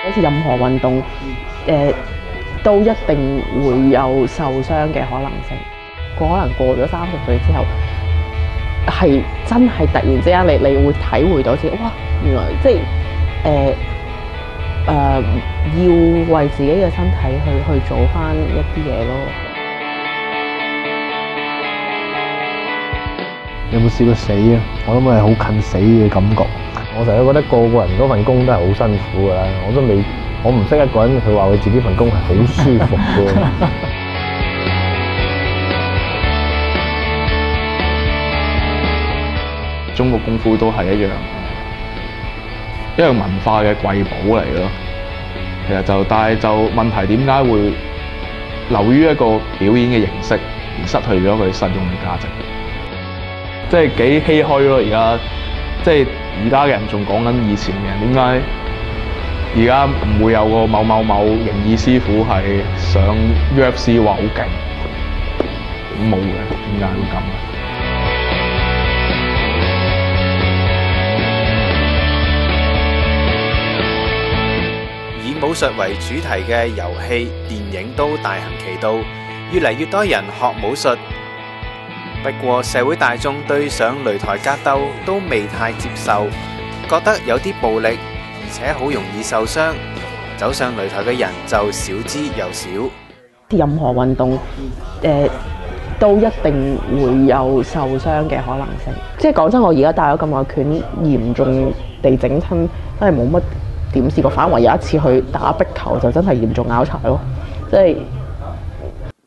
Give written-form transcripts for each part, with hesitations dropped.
好似任何運動，都一定會有受傷嘅可能性。可能過咗30歲之後，係真係突然之間你會體會到自己，哇！原來即係要為自己嘅身體去做翻一啲嘢咯。有冇試過死啊？我諗係好近死嘅感覺。我成日覺得個個人嗰份工都係好辛苦㗎啦。我唔識一個人，佢話佢自己份工係好舒服嘅。中國功夫都係一樣文化嘅瑰寶嚟咯。其實但係問題點解會流於一個表演嘅形式，而失去咗佢實用嘅價值？即係幾唏噓咯！而家嘅人仲講緊以前嘅人，點解而家唔會有個某形意師傅係上 UFC 話好勁？冇嘅，點解會咁？以武術為主題嘅遊戲、電影都大行其道，越嚟越多人學武術。不過社會大眾對上擂台格鬥都未太接受，覺得有啲暴力，而且好容易受傷。走上擂台嘅人就少之又少。任何運動，都一定會有受傷嘅可能性。即係講真，我而家戴咗咁耐拳，嚴重地整親，真係冇乜點試過。反為有一次去打壁球，就真係嚴重拗柴咯。即係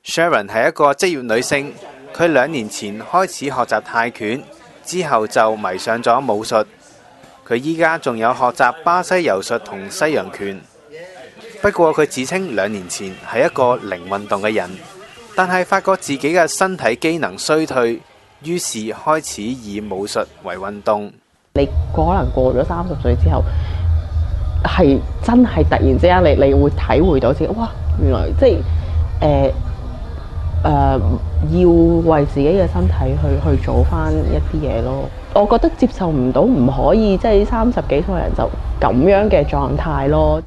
Sharon 係一個職業女性。佢2年前開始學習泰拳，之後就迷上咗武術。佢依家仲有學習巴西柔術同西洋拳。不過佢自稱2年前係一個零運動嘅人，但係發覺自己嘅身體機能衰退，於是開始以武術為運動。你可能過咗30歲之後，係真係突然之間你會體會到自己，哇！原來即係要為自己嘅身體去做翻一啲嘢咯。我覺得接受唔到，唔可以即係30幾歲人就咁樣嘅狀態咯。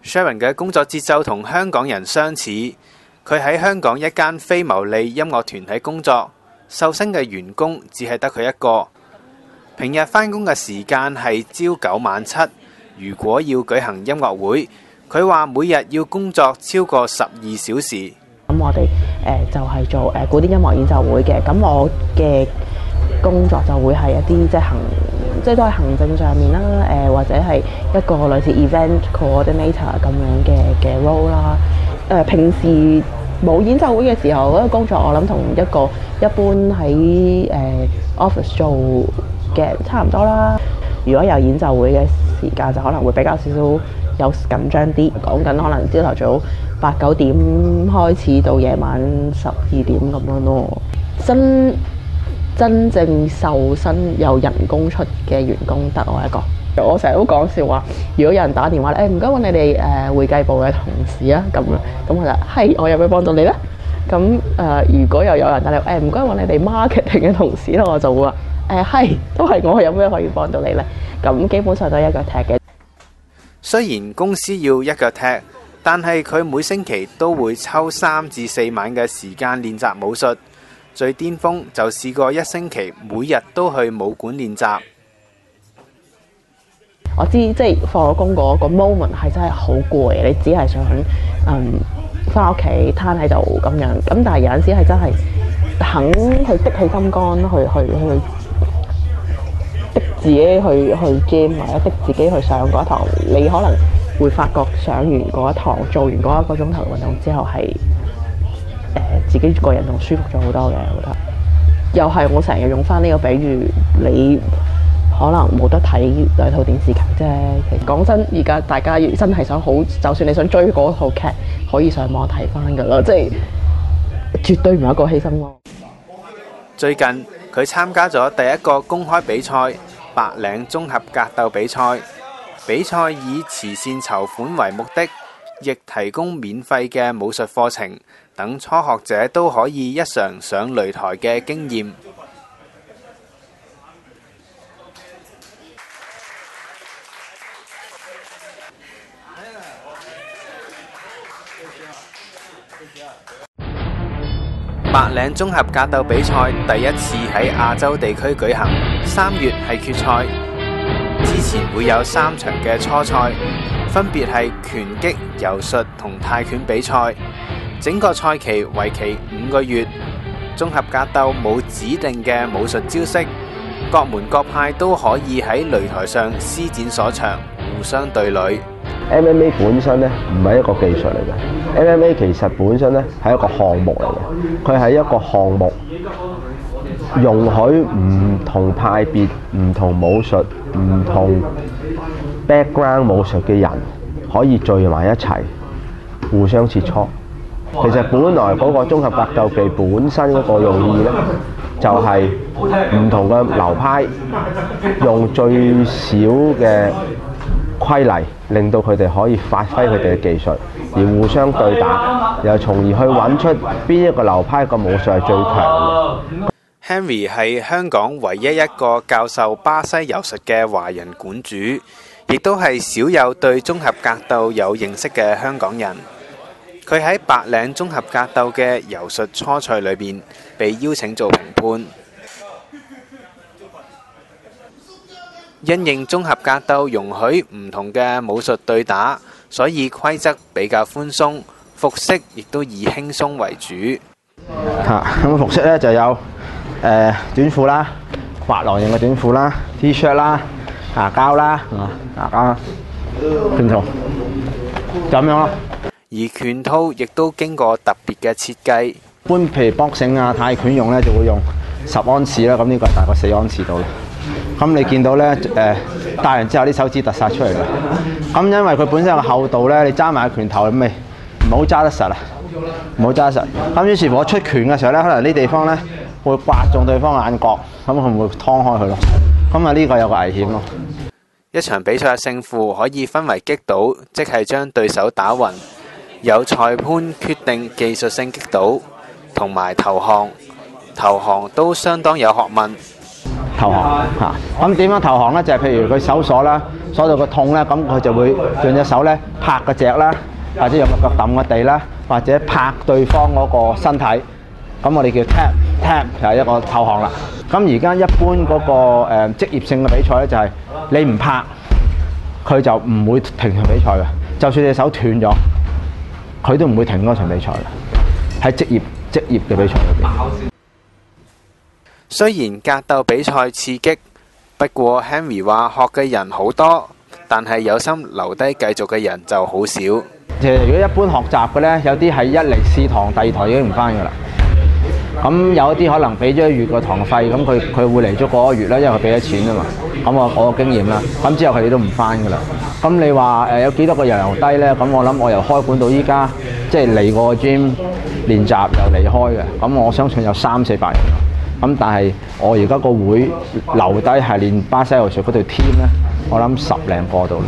Sharon 嘅工作節奏同香港人相似，佢喺香港一間非牟利音樂團體工作，受薪嘅員工只係得佢一個。平日返工嘅時間係朝9晚7，如果要舉行音樂會，佢話每日要工作超過12小時。咁我哋就係做古典音樂演奏會嘅，咁我嘅工作就會係一啲即係都係行政上面啦，或者係一個類似 event coordinator 咁樣嘅 role 啦。平時冇演奏會嘅時候，嗰個工作我諗同一般喺office 做嘅差唔多啦。如果有演奏會嘅時間，就可能會比較少有緊張啲。講緊可能朝頭早8、9點開始到夜晚12點咁樣咯。真正受薪有人工出嘅員工得我一個。我成日都講笑話，如果有人打電話咧，唔該揾你哋會計部嘅同事啊，咁我就係我有咩幫到你咧？咁如果又有人打嚟，唔該揾你哋 marketing 嘅同事咧，我就會話係都係我，有咩可以幫到你咧？咁基本上都係一腳踢嘅。雖然公司要一腳踢，但係佢每星期都會抽3至4晚嘅時間練習武術。最巔峰就試過1星期每日都去武館練習。我知即係放咗工嗰個 moment 係真係好攰，你只係想翻屋企攤喺度咁樣。咁但係有陣時係真係肯去的起心肝去的自己去 gym 或者的自己去上嗰一堂，你可能會發覺上完嗰一堂做完嗰1個鐘頭運動之後係自己個人仲舒服咗好多嘅。我覺得又係我成日用翻呢個比喻，你可能冇得睇2套電視劇啫。其實講真，而家大家真係想好，就算你想追嗰套劇，可以上網睇翻噶啦，即係絕對唔係一個犧牲咯。最近佢參加咗第一個公開比賽——白領綜合格鬥比賽。比賽以慈善籌款為目的，亦提供免費嘅武術課程，等初學者都可以一嘗上擂台嘅經驗。白領綜合格鬥比賽第一次喺亞洲地區舉行，3月係決賽，之前會有3場嘅初賽，分別係拳擊、柔術同泰拳比賽。整個賽期為期5個月。綜合格鬥冇指定嘅武術招式，各門各派都可以喺擂台上施展所長，互相對壘。MMA 本身咧唔係一個技術嚟嘅 ，MMA 其實本身咧係一個項目嚟嘅，佢係一個項目，容許唔同派別、唔同武術、唔同 background 武術嘅人可以聚埋一齊，互相切磋。其實本來嗰個綜合格鬥技本身嗰個用意咧，就係唔同嘅流派用最少嘅規例，令到佢哋可以發揮佢哋嘅技術，而互相對打，又從而去揾出邊一個流派個武術係最強嘅。Henry 係香港唯一一個教授巴西柔術嘅華人館主，亦都係少有對綜合格鬥有認識嘅香港人。佢喺白領綜合格鬥嘅柔術初賽裏邊被邀請做評判。因應綜合格鬥容許唔同嘅武術對打，所以規則比較寬鬆，服飾亦都以輕鬆為主。咁服飾咧就有短褲啦、滑浪型嘅短褲啦、T-shirt 啦、牙膠啦、牙膠拳套，就咁樣咯。而拳套亦都經過特別嘅設計。一般譬如搏繩啊、泰拳用咧就會用10安士啦，咁呢個大概4安士到啦。咁你見到咧戴完之後啲手指突晒出嚟啦。咁因為佢本身有個厚度咧，你揸埋個拳頭咁咪唔好揸得實啦，唔好揸得實。咁於是乎我出拳嘅時候咧，可能呢地方咧會刮中對方眼角，咁佢會劏開佢咯。咁啊呢個有個危險咯。一場比賽嘅勝負可以分為擊倒，即係將對手打暈。有裁判決定技術性擊倒，同埋投降。投降都相當有學問。投降嚇，咁點樣投降咧？就係譬如佢手鎖啦，鎖到個痛咧，咁佢就會用隻手咧拍個隻啦，或者用個腳揼個地啦，或者拍對方嗰個身體。咁我哋叫 tap 就係一個投降啦。咁而家一般嗰個職業性嘅比賽咧，就係你唔拍，佢就唔會停場比賽嘅。就算隻手斷咗，佢都唔會停嗰場比賽嘅。喺職業嘅比賽裏邊。雖然格鬥比賽刺激，不過 Henry 話學嘅人好多，但係有心留低繼續嘅人就好少。其實如果一般學習嘅咧，有啲係一嚟試堂，第二堂已經唔翻㗎啦。咁有一啲可能俾咗1月個堂費，咁佢會嚟咗嗰個月啦，因為佢俾咗錢啊嘛。咁我個經驗啦，咁之後佢哋都唔翻㗎啦。咁你話有幾多個人留低咧？咁我諗我由開館到依家，即係嚟過 gym 練習又離開嘅，咁我相信有300-400人。咁但係我而家個會留低係練巴西柔術嗰隊 team 咧，我諗10零個度。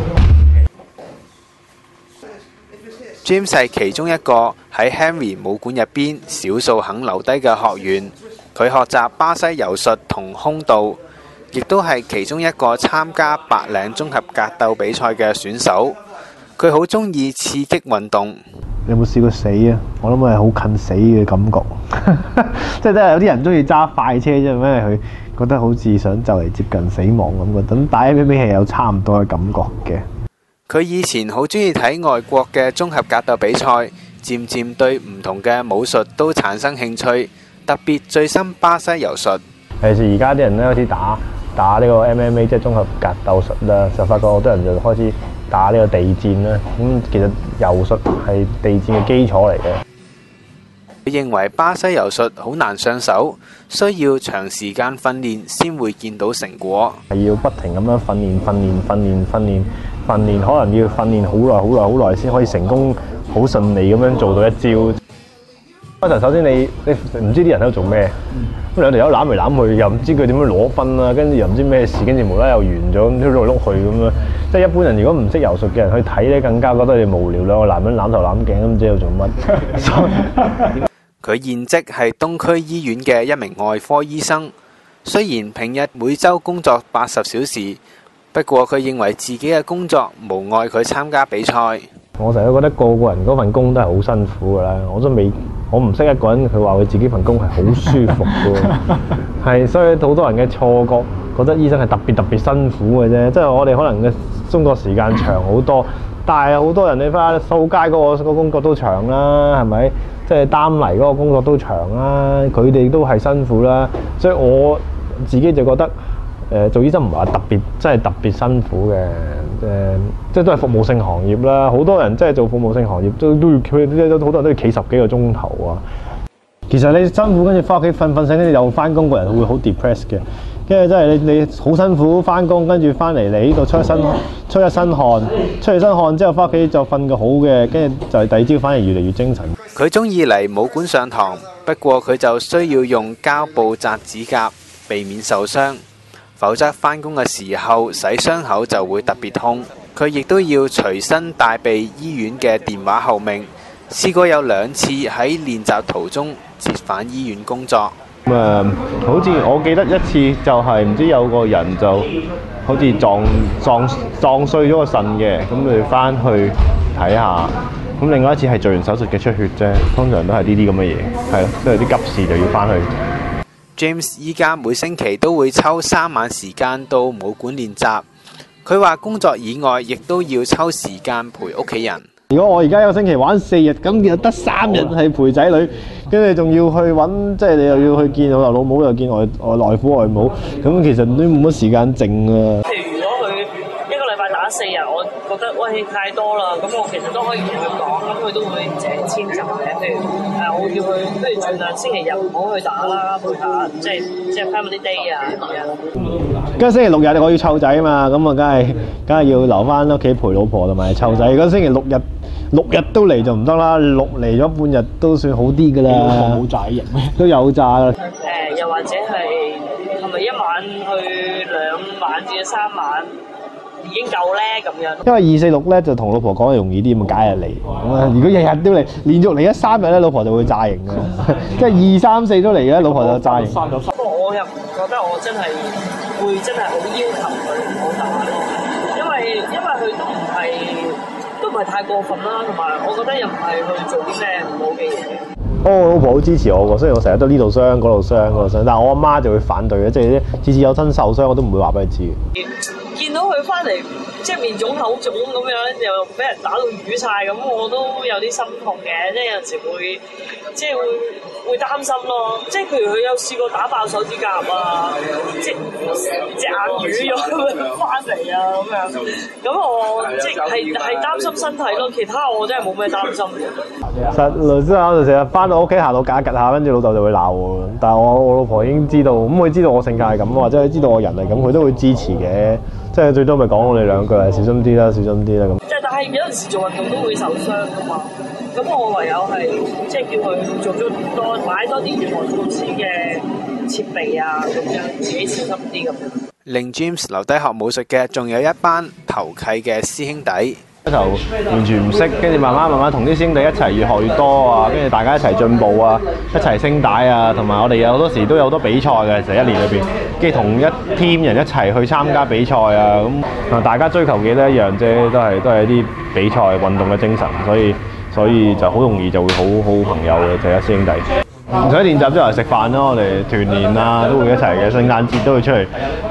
James 係其中一個喺 Henry 武館入邊少數肯留低嘅學員，佢學習巴西柔術同空道，亦都係其中一個參加白領綜合格鬥比賽嘅選手。佢好中意刺激運動。你有冇試過死啊？我諗係好近死嘅感覺，即係都係有啲人中意揸快車啫，因為佢覺得好似想就嚟接近死亡咁嘅。咁打 MMA 係有差唔多嘅感覺嘅。佢以前好中意睇外國嘅綜合格鬥比賽，漸漸對唔同嘅武術都產生興趣，特別最深巴西柔術。尤其是而家啲人咧開始打呢個 MMA 即係綜合格鬥術啦，就發覺好多人就開始打呢個地戰啦。咁其實柔術係地戰嘅基礎嚟嘅。佢認為巴西柔術好難上手，需要長時間訓練先會見到成果。係要不停咁樣訓練，可能要訓練好耐先可以成功，好順利咁樣做到一招。開頭首先你唔知啲人喺度做咩，咁兩條友攬嚟攬去，又唔知佢點樣攞分啦，跟住又唔知咩事，跟住無啦啦又完咗，咁碌嚟碌去咁樣。即係一般人如果唔識柔術嘅人去睇咧，更加覺得你無聊，兩個男人攬頭攬頸都唔知喺度做乜。佢現職係東區醫院嘅一名外科醫生，雖然平日每週工作80小時，不過佢認為自己嘅工作無礙佢參加比賽。我成日都覺得個個人嗰份工都係好辛苦㗎啦，我都未我唔識一個人，佢話佢自己份工係好舒服嘅喎，係所以好多人嘅錯覺，覺得醫生係特別辛苦嘅啫。即係我哋可能嘅工作時間長好多，但係好多人你翻掃街嗰個工作都長啦，係咪？即係擔泥嗰個工作都長啦，佢哋都係辛苦啦。所以我自己就覺得做醫生唔係話真係特別辛苦嘅。即係都係服務性行業啦，好多人即係做服務性行業都要佢好多人都要企10幾個鐘頭啊。其實你辛苦跟住翻屋企瞓醒，跟住又翻工，個人會好 depressed 嘅。跟住真係你好辛苦翻工，跟住翻嚟你呢度出一身汗之後翻屋企就瞓個好嘅，跟住就係第二朝反而越嚟越精神。佢中意嚟武館上堂，不過佢就需要用膠布紮指甲，避免受傷。否則返工嘅時候洗傷口就會特別痛。佢亦都要隨身帶備醫院嘅電話候命，試過有2次喺練習途中折返醫院工作。好似我記得一次就係唔知有個人就好似撞碎咗個腎嘅，咁佢翻去睇下。咁另外一次係做完手術嘅出血啫，通常都係呢啲咁嘅嘢，係咯，即係啲急事就要翻去。James 依家每星期都會抽3晚時間到武館練習。佢話工作以外，亦都要抽時間陪屋企人。如果我而家一個星期玩4日，咁又得3日係陪仔女，跟住仲要去揾，即係你又要去見老豆老母，又見外父外母，咁其實都冇乜時間剩啊。譬如如果佢一個禮拜打4日，我覺得喂太多啦，咁我其實都可以同佢講，咁佢都會遷就嘅。譬如我會叫佢，不如盡量星期日唔好去打啦，陪下即係 family day 啊咁樣。跟住星期6日我要湊仔啊嘛，咁啊梗係要留翻屋企陪老婆同埋湊仔。如果星期6日都嚟就唔得啦，6嚟咗半日都算好啲噶啦。冇債型咩？都有債啦。又或者係咪一晚去2晚至3晚已經夠咧咁樣？因為2、4、6咧就同老婆講容易啲，咁解日嚟。咁啊，如果日日都嚟，連續嚟咗3日咧，老婆就會債型嘅。即係2、3、4都嚟嘅，老婆就債型。不過我又唔覺得我真係會真係好要求佢唔好打咯，因為佢都唔係太過分啦，同埋我覺得又唔係去做啲咩唔好嘅嘢。我老婆好支持我喎，雖然我成日都呢度傷嗰度傷，但係我阿媽就會反對嘅，即係次次有親受傷我都唔會話俾佢知。見到佢翻嚟即係面腫口腫咁樣，又俾人打到瘀晒咁，我都有啲心痛嘅，即係有陣時會擔心咯。即係譬如佢有試過打爆手指甲啊，隻眼瘀咗咁樣翻嚟啊咁樣，咁我即係擔心身體咯，其他我真係冇咩擔心嘅。實律師我就成日翻到屋企行到夾下，跟住老豆就會鬧我。但係我老婆已經知道，咁佢知道我性格係咁，或者佢知道我人係咁，佢都會支持嘅。即係最多咪講我哋2句係小心啲啦，小心啲啦咁。但係有陣時做運動都會受傷噶嘛，咁我唯有係即係叫佢做買多啲預防措施嘅設備啊，咁樣自己小心啲咁樣。令 James 留低學武術嘅，仲有一班投契嘅師兄弟。一頭完全唔識，跟住慢慢同啲師兄弟一齊越學越多啊，跟住大家一齊進步啊，一齊升帶啊，同埋我哋有好多時都有好多比賽嘅，成1年裏邊，跟住同一 team 人一齊去參加比賽啊，咁大家追求嘅都一樣啫，都係一啲比賽運動嘅精神，所以就好容易就會好朋友嘅，就係師兄弟。唔使練習之後嚟食飯咯，我哋團年啊都會一齊嘅，聖誕節都會出嚟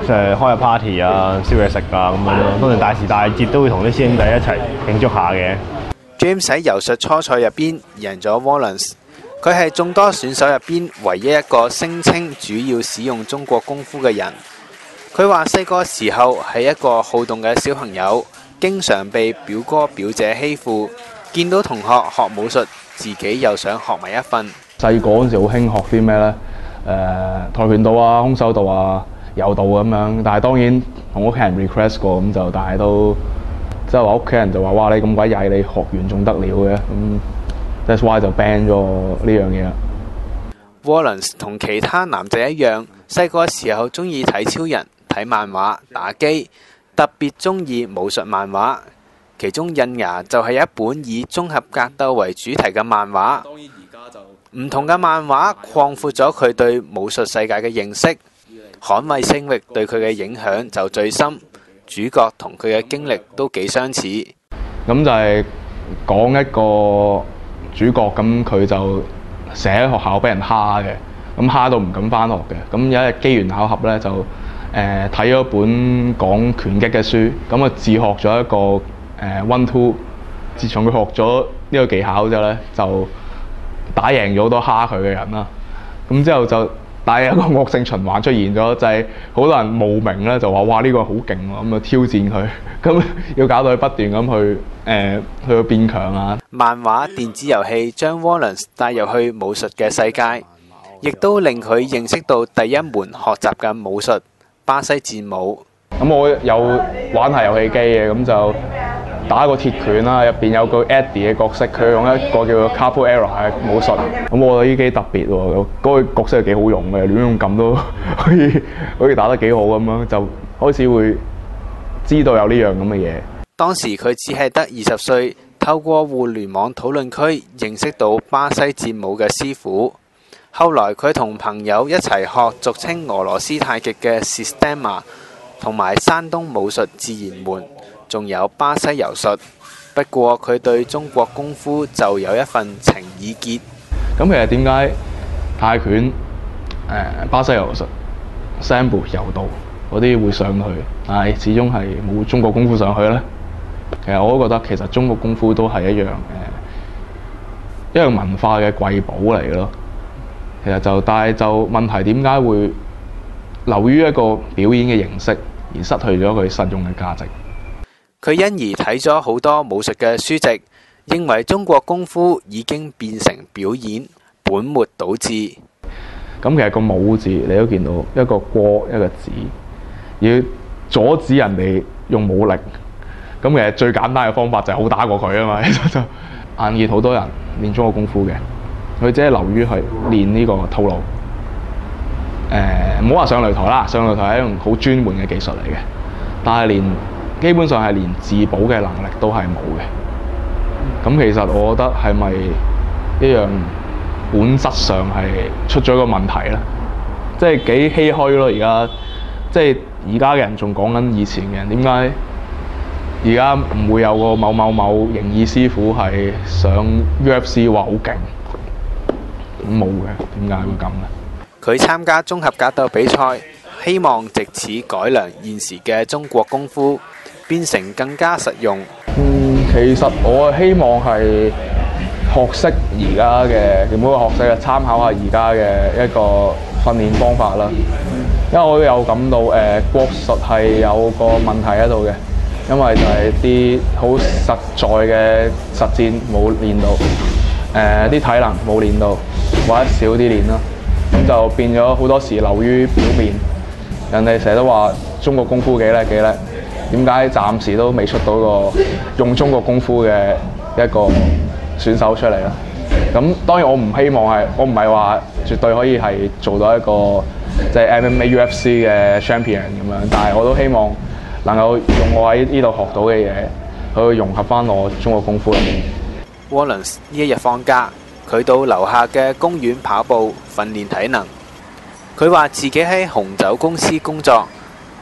開下 party 啊，燒嘢食啊咁樣咯。當然大時大節都會同啲師兄弟一齊慶祝下嘅。James 喺柔術初賽入邊贏咗 Wallace， 佢係眾多選手入邊唯一一個聲稱主要使用中國功夫嘅人。佢話細個時候係一個好動嘅小朋友，經常被表哥表姐欺負，見到同學學武術，自己又想學埋一份。細個嗰陣時好興學啲咩咧？跆拳道啊、空手道啊、柔道咁樣。但係當然同屋企人 request 過咁就，但係都即係話屋企人就話：哇！你咁鬼曳，你學完仲得了嘅咁。That's why 就 ban 咗呢樣嘢啦。Wallace 同其他男仔一樣，細個時候中意睇超人、睇漫畫、打機，特別中意武術漫畫。其中《印牙》就係一本以綜合格鬥為主題嘅漫畫。唔同嘅漫畫擴闊咗佢對武術世界嘅認識，捍衛聲域對佢嘅影響就最深。主角同佢嘅經歷都幾相似。咁就係講一個主角，咁佢就成日喺學校俾人蝦嘅，咁蝦到唔敢翻學嘅。咁有一日機緣巧合咧，就睇咗本講拳擊嘅書，咁啊自學咗一個1 2。自從佢學咗呢個技巧之後咧，就打贏咗好多蝦佢嘅人啦。咁之後就，但係有一個惡性循環出現咗，就係好多人慕名咧，就話哇呢個好勁喎，咁啊挑戰佢，咁要搞到佢不斷咁去變強啊。漫畫、電子遊戲將 Wallace 帶入去武術嘅世界，亦都令佢認識到第一門學習嘅武術——巴西戰舞。咁我有玩下遊戲機嘅，咁就打個鐵拳啦，入邊有個 Eddie 嘅角色，佢用一個叫做 Capoeira 嘅武術。咁我覺得呢機特別喎，嗰個角色係幾好用嘅，亂用撳都可以打得幾好咁樣，就開始會知道有呢樣咁嘅嘢。當時佢只係得20歲，透過互聯網討論區認識到巴西戰舞嘅師傅。後來佢同朋友一齊學俗稱俄羅斯太極嘅 Sistema， 同埋山東武術自然門，仲有巴西柔術。不過佢對中國功夫就有一份情意結。咁其實點解泰拳、巴西柔術、Sambo 柔道嗰啲會上去，但係始終係冇中國功夫上去咧？其實我都覺得其實中國功夫都係一樣一樣文化嘅瑰寶嚟咯。其實但係問題點解會流於一個表演嘅形式，而失去咗佢實用嘅價值？佢因而睇咗好多武術嘅書籍，認為中國功夫已經變成表演，本末倒置。咁其實個武字你都見到一個過一個字，要阻止人哋用武力。咁其實最簡單嘅方法就係好打過佢啊嘛。其實就眼見好多人練中國功夫嘅，佢只係流於去練呢個套路。唔好話上擂台啦，上擂台係一種好專門嘅技術嚟嘅，但係基本上係連自保嘅能力都係冇嘅。咁其實我覺得係咪一樣本質上係出咗個問題咧？即係幾唏噓咯！而家即係而家嘅人仲講緊以前嘅人，點解而家唔會有個某形意師傅係上 UFC 話好勁？咁冇嘅，點解會咁咧？佢參加綜合格鬥比賽，希望藉此改良現時嘅中國功夫，變成更加實用。其實我希望係學識而家嘅，唔好話學識啊，參考下而家嘅一個訓練方法啦。因為我都有感到國術係有個問題喺度嘅，因為就係啲好實在嘅實戰冇練到，啲體能冇練到，或者少啲練啦。咁就變咗好多時流於表面。人哋成日都話中國功夫幾叻幾叻，點解暫時都未出到個用中國功夫嘅一個選手出嚟咧？咁當然我唔希望我唔係話絕對可以係做到一個即係 MMA UFC 嘅 champion 咁樣，但係我都希望能夠用我喺呢度學到嘅嘢去融合翻我中國功夫入面。Wallace 呢一日放假，佢到樓下嘅公園跑步訓練體能。佢話自己喺紅酒公司工作，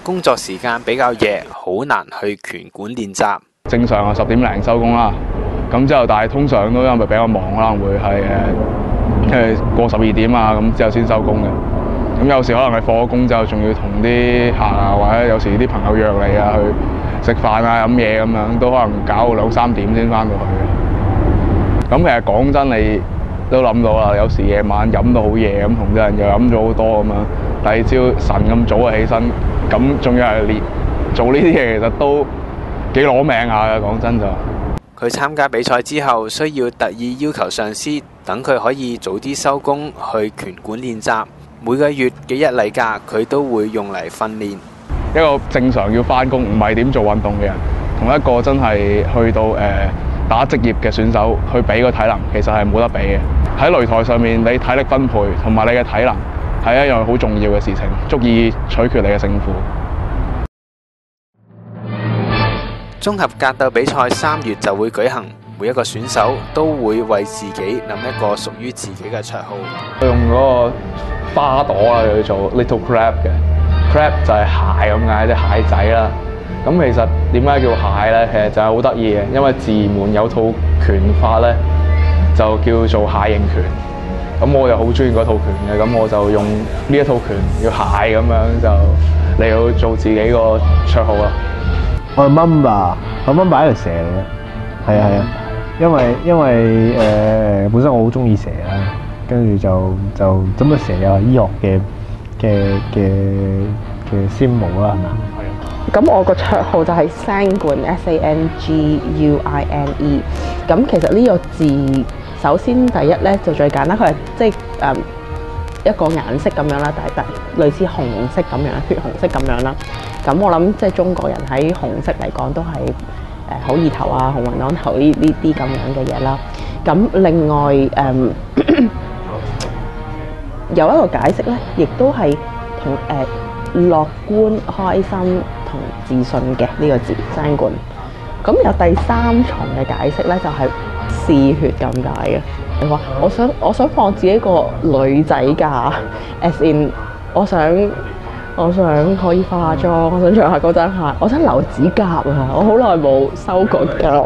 工作時間比較夜，好難去拳館練習。正常10點零收工啦，咁之後但係通常都因為比較忙，可能會係過12點啊，咁之後先收工嘅。咁有時可能係放咗工之後，仲要同啲客啊，或者有時啲朋友約你啊去食飯啊、飲嘢咁樣，都可能搞到2、3點先翻到去嘅。咁其實講真，你都諗到啦，有時夜晚飲到好夜咁，同啲人又飲咗好多咁樣，第二朝晨咁早就起身，咁仲要係做呢啲嘢，其實都幾攞命下嘅。講真就，佢參加比賽之後，需要特意要求上司等佢可以早啲收工去拳館練習。每個月幾日例假，佢都會用嚟訓練。一個正常要翻工，唔係點做運動嘅人，同一個真係去到打職業嘅選手去比個體能，其實係冇得比嘅。喺擂台上面，你體力分配同埋你嘅體能係一樣好重要嘅事情，足以取決你嘅勝負。綜合格鬥比賽3月就會舉行，每一個選手都會為自己諗一個屬於自己嘅綽號。用嗰個花朵啦，叫做 Little Crab 嘅 Crab 就係蟹咁解，即係蟹仔啦。咁其實點解叫蟹咧？其實就係好得意嘅，因為自然門有套拳法咧，就叫做蟹形拳。咁我又好中意嗰套拳嘅，咁我就用呢一套拳叫蟹咁樣就嚟到做自己個綽號啦。我係 Mamba，我 Mamba 係條蛇嚟嘅，係啊，因為本身我好中意蛇啦，跟住就咁啊蛇又係醫學嘅先母啦，係咪啊？咁我個綽號就係 Sanguine SANGUINE。咁其實呢個字首先第一咧就最簡單，佢係即係一個顏色咁樣啦，但係類似紅色咁樣，血紅色咁樣啦。咁我諗即係中國人喺紅色嚟講都係好意頭啊、鴻運當頭呢啲咁樣嘅嘢啦。咁另外有一個解釋咧，亦都係同樂觀、開心同自信嘅呢個字Sanguine。咁有第三重嘅解釋咧，就係嗜血咁解嘅。你話我想放自己個女仔假 ，as in 我想可以化妝，我想着下高踭鞋，我想留指甲啊！我好耐冇修過甲啦。